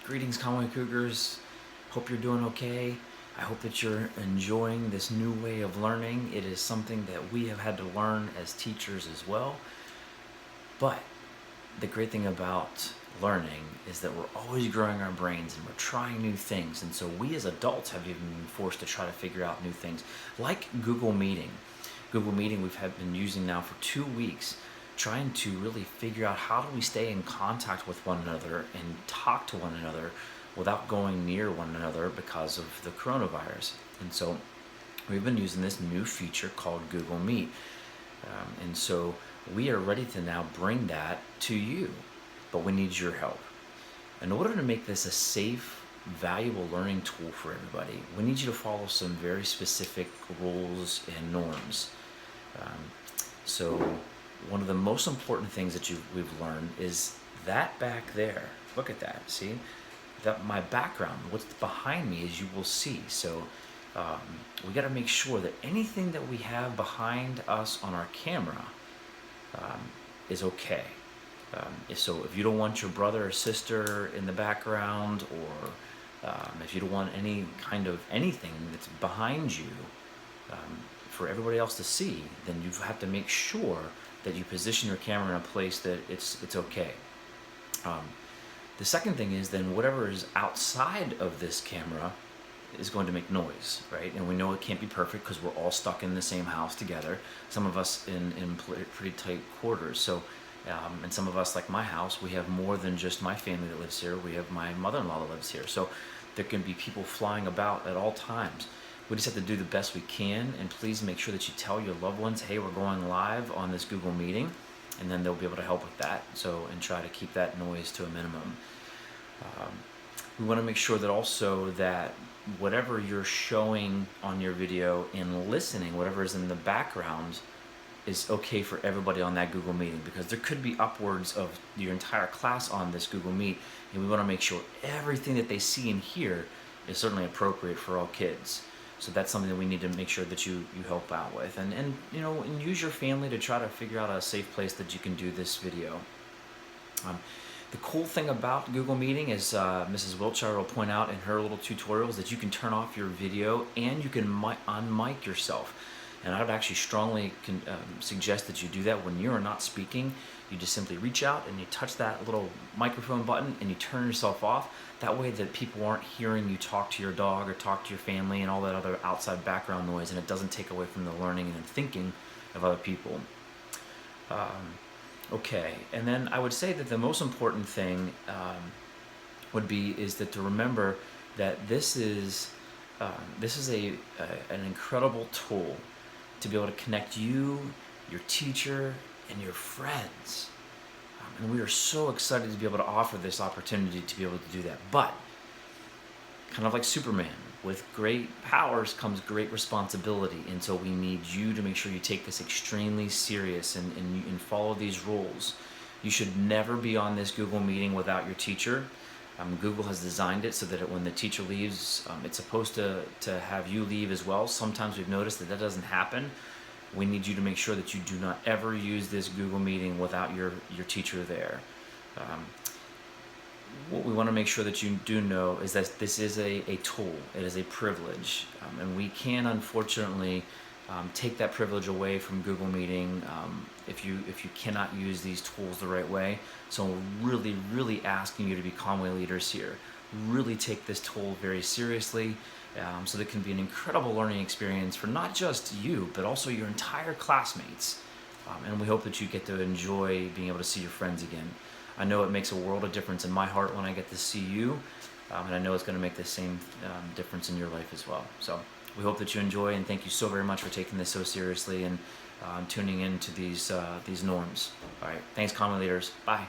Greetings, Conway Cougars. Hope you're doing okay. I hope that you're enjoying this new way of learning. It is something that we have had to learn as teachers as well. But the great thing about learning is that we're always growing our brains and we're trying new things. And so we as adults have even been forced to try to figure out new things, like Google Meeting. Google Meeting we've been using now for 2 weeks, trying to really figure out how do we stay in contact with one another and talk to one another without going near one another because of the coronavirus. And so we've been using this new feature called Google Meet. And so we are ready to now bring that to you, but we need your help. In order to make this a safe, valuable learning tool for everybody, we need you to follow some very specific rules and norms. So one of the most important things that we've learned is that back there. Look at that. See? That my background, what's behind me, as you will see. So we got to make sure that anything that we have behind us on our camera is okay. If you don't want your brother or sister in the background, or if you don't want any kind of anything that's behind you for everybody else to see, then you have to make sure that you position your camera in a place that it's okay. The second thing is then whatever is outside of this camera is going to make noise, right? And we know it can't be perfect because we're all stuck in the same house together. Some of us in pretty tight quarters. So, and some of us, like my house, we have more than just my family that lives here. We have my mother-in-law that lives here. So there can be people flying about at all times. We just have to do the best we can, and please make sure that you tell your loved ones, hey, we're going live on this Google Meeting, and then they'll be able to help with that. So, and try to keep that noise to a minimum. We want to make sure that also that whatever you're showing on your video and listening, whatever is in the background, is okay for everybody on that Google Meeting, because there could be upwards of your entire class on this Google Meet, and we want to make sure everything that they see and hear is certainly appropriate for all kids. So that's something that we need to make sure that you help out with, and use your family to try to figure out a safe place that you can do this video. The cool thing about Google Meeting is Mrs. Wiltshire will point out in her little tutorials that you can turn off your video and you can unmic yourself. And I would actually strongly suggest that you do that when you are not speaking. You just simply reach out and you touch that little microphone button and you turn yourself off. That way that people aren't hearing you talk to your dog or talk to your family and all that other outside background noise, and it doesn't take away from the learning and thinking of other people. Okay, and then I would say that the most important thing is that to remember that this is an incredible tool to be able to connect you, your teacher, and your friends. And we are so excited to be able to offer this opportunity to be able to do that. But, kind of like Superman, with great powers comes great responsibility. And so we need you to make sure you take this extremely serious and follow these rules. You should never be on this Google Meeting without your teacher. Google has designed it so that when the teacher leaves, it's supposed to have you leave as well. Sometimes we've noticed that doesn't happen. We need you to make sure that you do not ever use this Google Meeting without your teacher there. What we want to make sure that you do know is that this is a tool. It is a privilege. And we can, unfortunately, take that privilege away from Google Meeting if you cannot use these tools the right way. So we're really, really asking you to be Conway leaders here. Really take this tool very seriously, so that it can be an incredible learning experience for not just you, but also your entire classmates. And we hope that you get to enjoy being able to see your friends again. I know it makes a world of difference in my heart when I get to see you, and I know it's going to make the same difference in your life as well. So we hope that you enjoy, and thank you so very much for taking this so seriously and tuning into these norms. All right, thanks, Conway leaders. Bye.